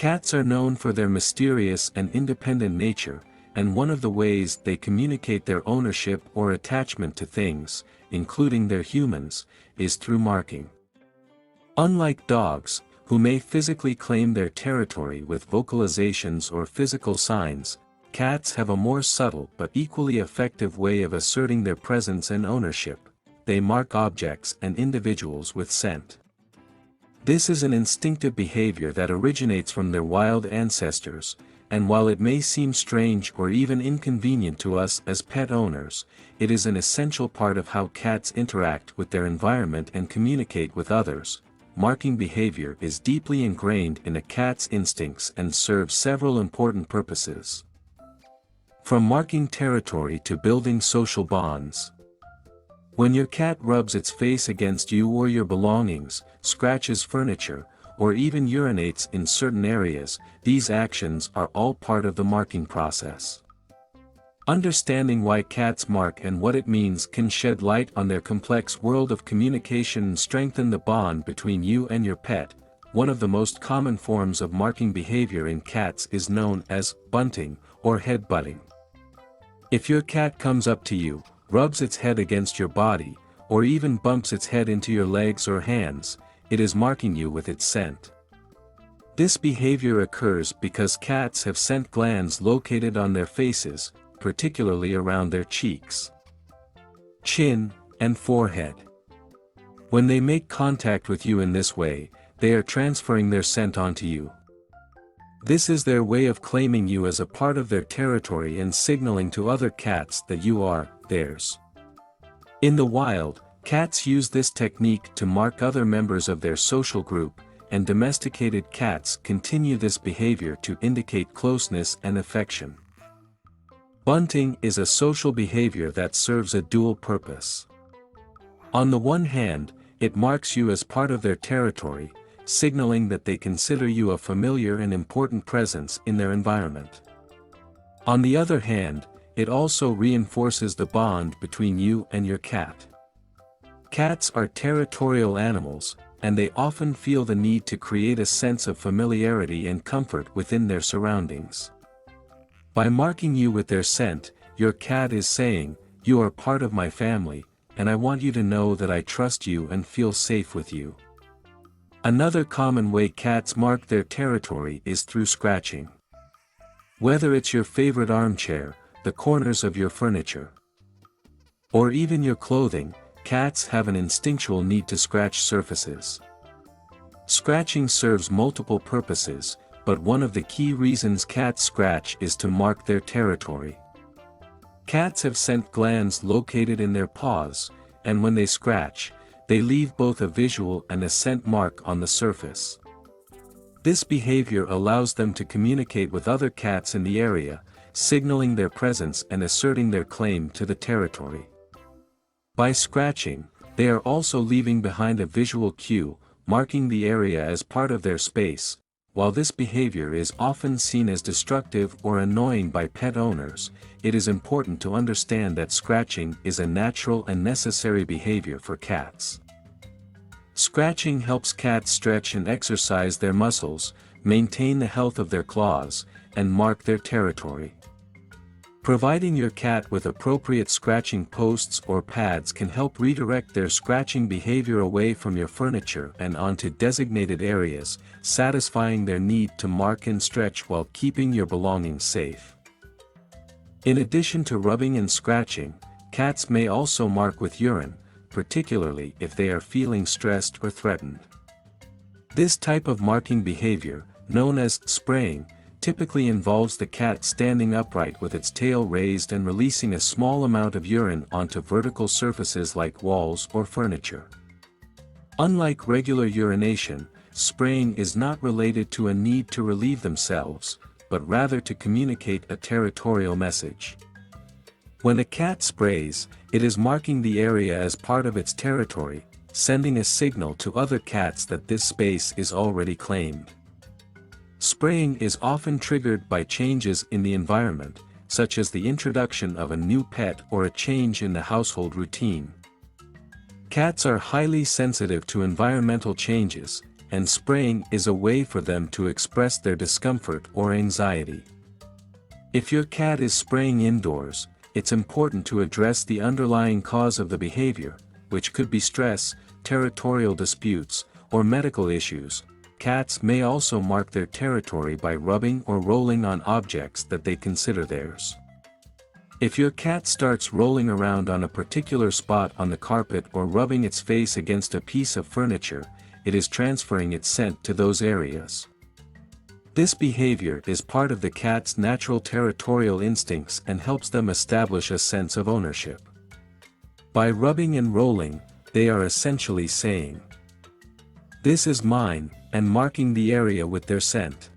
Cats are known for their mysterious and independent nature, and one of the ways they communicate their ownership or attachment to things, including their humans, is through marking. Unlike dogs, who may physically claim their territory with vocalizations or physical signs, cats have a more subtle but equally effective way of asserting their presence and ownership. They mark objects and individuals with scent. This is an instinctive behavior that originates from their wild ancestors, and while it may seem strange or even inconvenient to us as pet owners, it is an essential part of how cats interact with their environment and communicate with others. Marking behavior is deeply ingrained in a cat's instincts and serves several important purposes. From marking territory to building social bonds. When your cat rubs its face against you or your belongings, scratches furniture, or even urinates in certain areas, these actions are all part of the marking process. Understanding why cats mark and what it means can shed light on their complex world of communication and strengthen the bond between you and your pet. One of the most common forms of marking behavior in cats is known as bunting or head-butting. If your cat comes up to you, rubs its head against your body, or even bumps its head into your legs or hands, it is marking you with its scent. This behavior occurs because cats have scent glands located on their faces, particularly around their cheeks, chin, and forehead. When they make contact with you in this way, they are transferring their scent onto you. This is their way of claiming you as a part of their territory and signaling to other cats that you are theirs. In the wild, cats use this technique to mark other members of their social group, and domesticated cats continue this behavior to indicate closeness and affection. Bunting is a social behavior that serves a dual purpose. On the one hand, it marks you as part of their territory, signaling that they consider you a familiar and important presence in their environment. On the other hand, it also reinforces the bond between you and your cat. Cats are territorial animals, and they often feel the need to create a sense of familiarity and comfort within their surroundings. By marking you with their scent, your cat is saying, "You are part of my family, and I want you to know that I trust you and feel safe with you." Another common way cats mark their territory is through scratching. Whether it's your favorite armchair, the corners of your furniture, or even your clothing, cats have an instinctual need to scratch surfaces. Scratching serves multiple purposes, but one of the key reasons cats scratch is to mark their territory. Cats have scent glands located in their paws, and when they scratch, they leave both a visual and a scent mark on the surface. This behavior allows them to communicate with other cats in the area, signaling their presence and asserting their claim to the territory. By scratching, they are also leaving behind a visual cue, marking the area as part of their space. While this behavior is often seen as destructive or annoying by pet owners, it is important to understand that scratching is a natural and necessary behavior for cats. Scratching helps cats stretch and exercise their muscles, maintain the health of their claws, and mark their territory. Providing your cat with appropriate scratching posts or pads can help redirect their scratching behavior away from your furniture and onto designated areas, satisfying their need to mark and stretch while keeping your belongings safe. In addition to rubbing and scratching, cats may also mark with urine, particularly if they are feeling stressed or threatened. This type of marking behavior, known as spraying, typically involves the cat standing upright with its tail raised and releasing a small amount of urine onto vertical surfaces like walls or furniture. Unlike regular urination, spraying is not related to a need to relieve themselves, but rather to communicate a territorial message. When a cat sprays, it is marking the area as part of its territory, sending a signal to other cats that this space is already claimed. Spraying is often triggered by changes in the environment, such as the introduction of a new pet or a change in the household routine. Cats are highly sensitive to environmental changes, and spraying is a way for them to express their discomfort or anxiety. If your cat is spraying indoors, it's important to address the underlying cause of the behavior, which could be stress, territorial disputes, or medical issues. Cats may also mark their territory by rubbing or rolling on objects that they consider theirs. If your cat starts rolling around on a particular spot on the carpet or rubbing its face against a piece of furniture, it is transferring its scent to those areas. This behavior is part of the cat's natural territorial instincts and helps them establish a sense of ownership. By rubbing and rolling, they are essentially saying, "This is mine," and marking the area with their scent.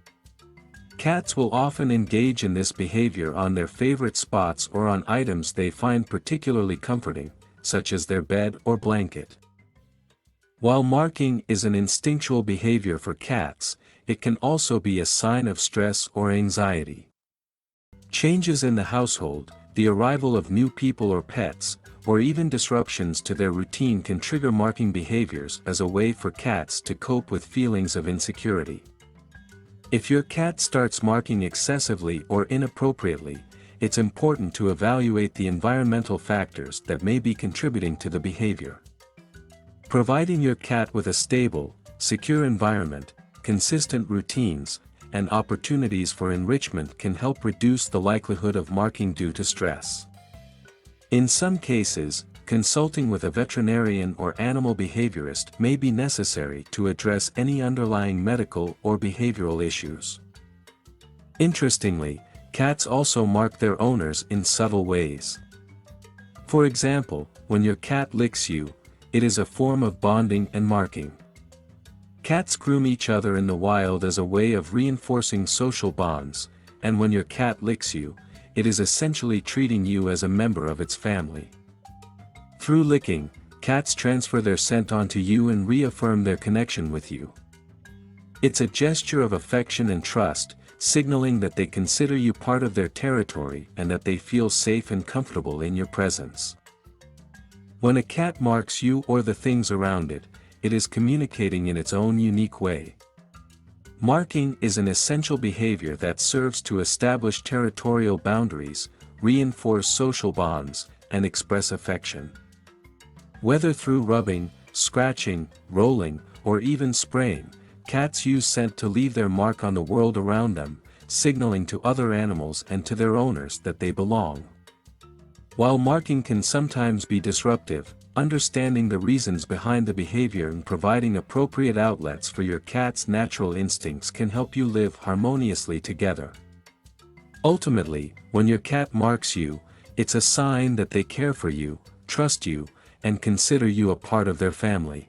Cats will often engage in this behavior on their favorite spots or on items they find particularly comforting, such as their bed or blanket. While marking is an instinctual behavior for cats, it can also be a sign of stress or anxiety. Changes in the household, the arrival of new people or pets, or even disruptions to their routine can trigger marking behaviors as a way for cats to cope with feelings of insecurity. If your cat starts marking excessively or inappropriately, it's important to evaluate the environmental factors that may be contributing to the behavior. Providing your cat with a stable, secure environment, consistent routines, and opportunities for enrichment can help reduce the likelihood of marking due to stress. In some cases, consulting with a veterinarian or animal behaviorist may be necessary to address any underlying medical or behavioral issues. Interestingly, cats also mark their owners in subtle ways. For example, when your cat licks you, it is a form of bonding and marking. Cats groom each other in the wild as a way of reinforcing social bonds, and when your cat licks you, it is essentially treating you as a member of its family. Through licking, cats transfer their scent onto you and reaffirm their connection with you. It's a gesture of affection and trust, signaling that they consider you part of their territory and that they feel safe and comfortable in your presence. When a cat marks you or the things around it, it is communicating in its own unique way. Marking is an essential behavior that serves to establish territorial boundaries, reinforce social bonds, and express affection. Whether through rubbing, scratching, rolling, or even spraying, cats use scent to leave their mark on the world around them, signaling to other animals and to their owners that they belong. While marking can sometimes be disruptive, understanding the reasons behind the behavior and providing appropriate outlets for your cat's natural instincts can help you live harmoniously together. Ultimately, when your cat marks you, it's a sign that they care for you, trust you, and consider you a part of their family.